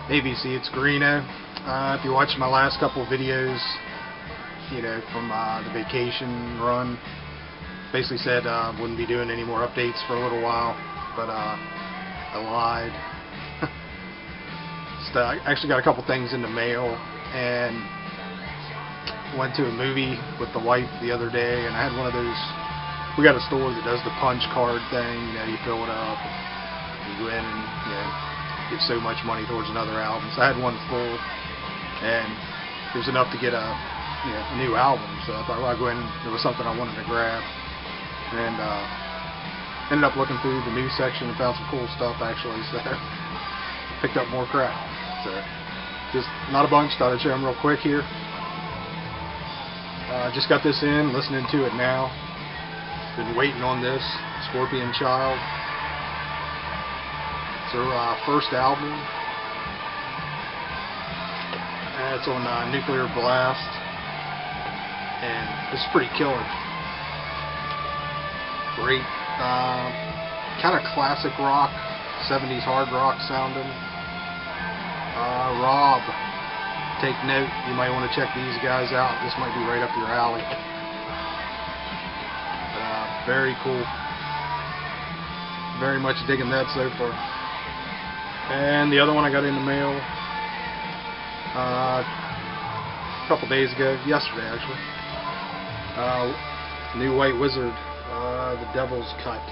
ABC, it's Greeno. If you watched my last couple of videos, you know, from the vacation run, basically said wouldn't be doing any more updates for a little while, but I lied. So I actually got a couple things in the mail, and went to a movie with the wife the other day, and I had one of those. We got a store that does the punch card thing. You know, you fill it up, and you go in and, you know, get so much money towards another album. So I had one full, and it was enough to get a new album. So I thought, well, I'd go in. There was something I wanted to grab, and ended up looking through the news section and found some cool stuff actually. So picked up more crap. So just not a bunch. Thought I'd show them real quick here. Just got this in, listening to it now. Been waiting on this Scorpion Child. It's her first album. It's on Nuclear Blast, and it's pretty killer. Great, kind of classic rock, 70s hard rock sounding. Rob, take note. You might want to check these guys out. This might be right up your alley. Very cool. Very much digging that so far. And the other one I got in the mail a couple days ago, yesterday actually. New White Wizard, The Devil's Cut.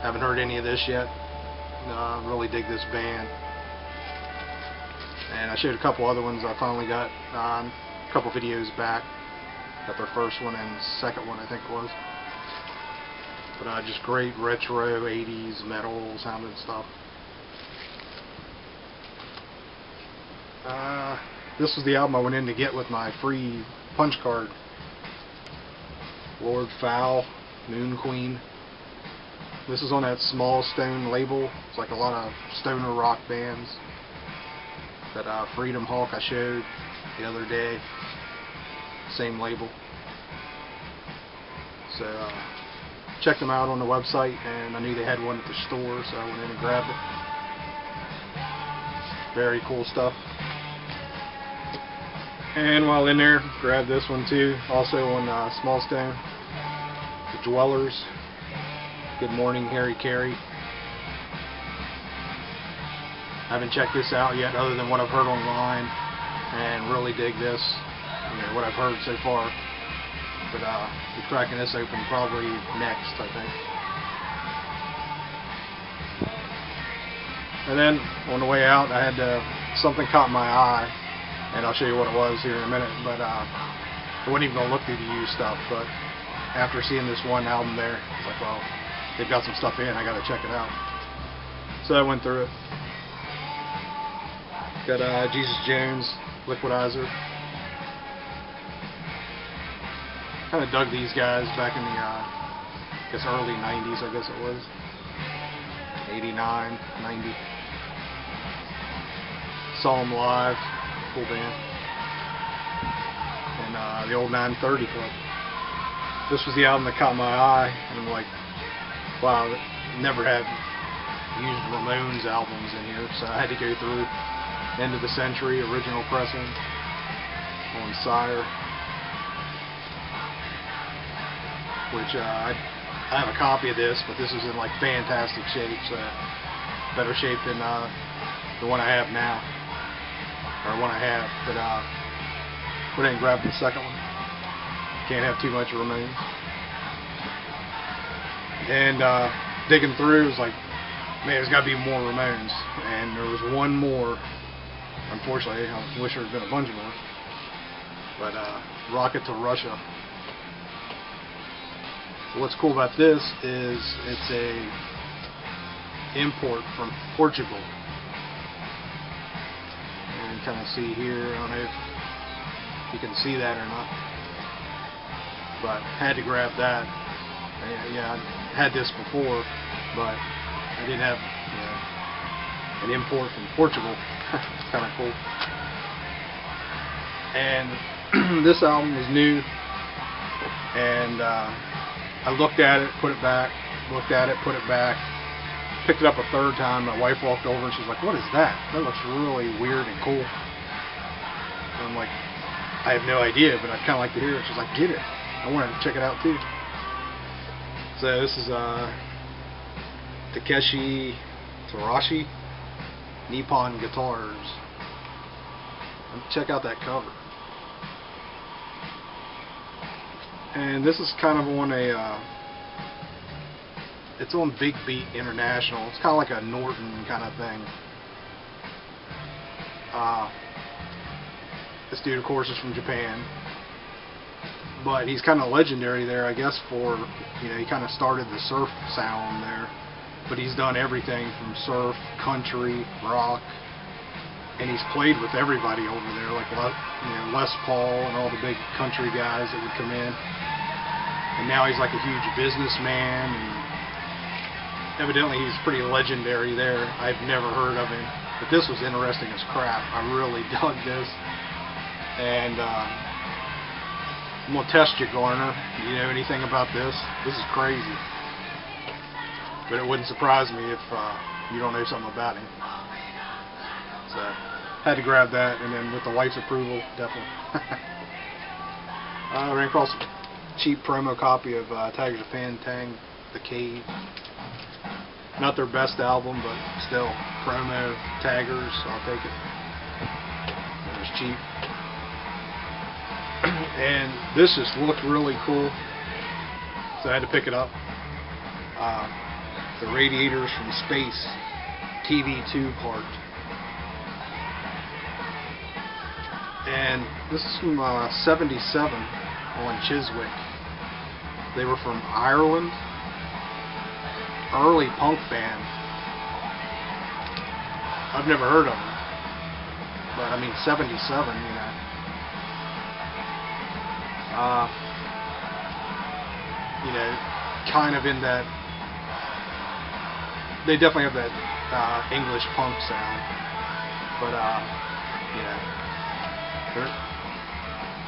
Haven't heard any of this yet. Really dig this band. And I showed a couple other ones I finally got a couple videos back. Got their first one and second one I think it was. But just great retro 80s metal sounding stuff. This was the album I went in to get with my free punch card. Lord Fowl, Moon Queen. This is on that Small Stone label. It's like a lot of stoner rock bands. That Freedom Hawk I showed the other day. Same label. So checked them out on the website, and I knew they had one at the store, so I went in and grabbed it. Very cool stuff. And while in there, grabbed this one too, also on Small Stone. The Dwellers. Good Morning, Harry Carey. I haven't checked this out yet, other than what I've heard online, and really dig this. You know, what I've heard so far. But we're cracking this open probably next, I think. And then on the way out, I had something caught my eye, and I'll show you what it was here in a minute. But I wasn't even gonna look through the used stuff. But after seeing this one album there, it's like, well, they've got some stuff in. I gotta check it out. So I went through it. Got Jesus Jones, Liquidizer. Kind of dug these guys back in the, I guess early 90s, I guess it was. 89, 90. Saw them live, cool band. And the old 930 Club. This was the album that caught my eye, and I'm like, wow, never had used Ramones albums in here, so I had to go through End of the Century, original pressing, on Sire. Which I have a copy of this, but this is in like fantastic shape, so better shape than the one I have now, or one I have. But went ahead and grabbed the second one. Can't have too much Ramones. And digging through, it was like, man, there's got to be more Ramones, and there was one more. Unfortunately, I wish there had been a bunch more. But Rocket to Russia. What's cool about this is it's a import from Portugal. And kind of see here, I don't know if you can see that or not, but had to grab that. Yeah, I had this before, but I didn't have an import from Portugal. It's kind of cool. And this album was new, and I looked at it, put it back, looked at it, put it back, picked it up a third time. My wife walked over and she's like, "What is that? That looks really weird and cool." And I'm like, "I have no idea, but I'd kind of like to hear it." She's like, "Get it. I wanted to check it out too." So this is Takeshi Suzuki Nippon Guitars. Check out that cover. And this is kind of on it's on Big Beat International. It's kind of like a Norton kind of thing. This dude, of course, is from Japan, but he's kind of legendary there, I guess, for, you know, he kind of started the surf sound there, but he's done everything from surf, country, rock, and he's played with everybody over there, like, you know, Les Paul and all the big country guys that would come in. And now he's like a huge businessman, and evidently he's pretty legendary there. I've never heard of him, but this was interesting as crap. I really dug this. And I'm going to test you, Garner. Do you know anything about this? This is crazy. But it wouldn't surprise me if you don't know something about him. So, had to grab that, and then with the wife's approval, definitely. I ran across a cheap promo copy of Tigers of Pantang, The Cave. Not their best album, but still, promo, Tigers, I'll take it. It was cheap. And this just looked really cool, so I had to pick it up. The Radiators from Space, TV2 part. And this is from 77 on Chiswick. They were from Ireland. Early punk band. I've never heard of them, but I mean 77, you know. You know, kind of in that, they definitely have that English punk sound, but you know,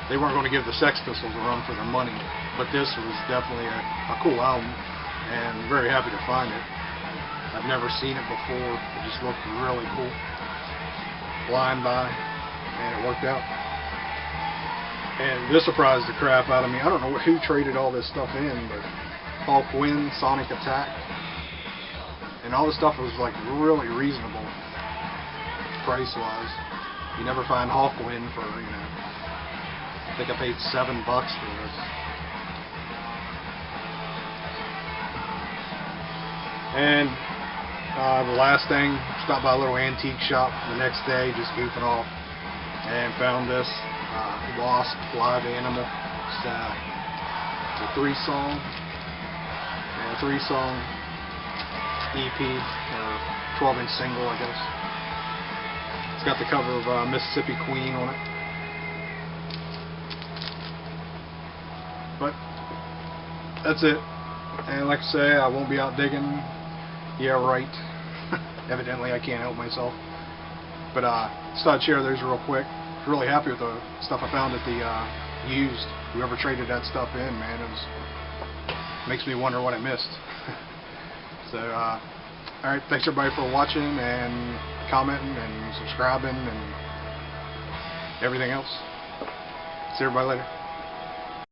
they weren't going to give the Sex Pistols a run for their money, but this was definitely a cool album, and I'm very happy to find it. I've never seen it before. It just looked really cool. Flying by, and it worked out. And this surprised the crap out of me. I don't know who traded all this stuff in, but Hawkwind, Sonic Attack, and all this stuff was like really reasonable price-wise. You never find Hawkwind for, you know, I think I paid $7 for this. And the last thing, stopped by a little antique shop the next day, just goofing off, and found this Wasp live animal. It's a three-song EP, or 12-inch single, I guess. It's got the cover of Mississippi Queen on it. But that's it. And like I say, I won't be out digging. Yeah, right. Evidently, I can't help myself. But just thought I'd share those real quick. Really happy with the stuff I found at the used. Whoever traded that stuff in, man, makes me wonder what I missed. So, all right, thanks everybody for watching and commenting and subscribing and everything else. See everybody later.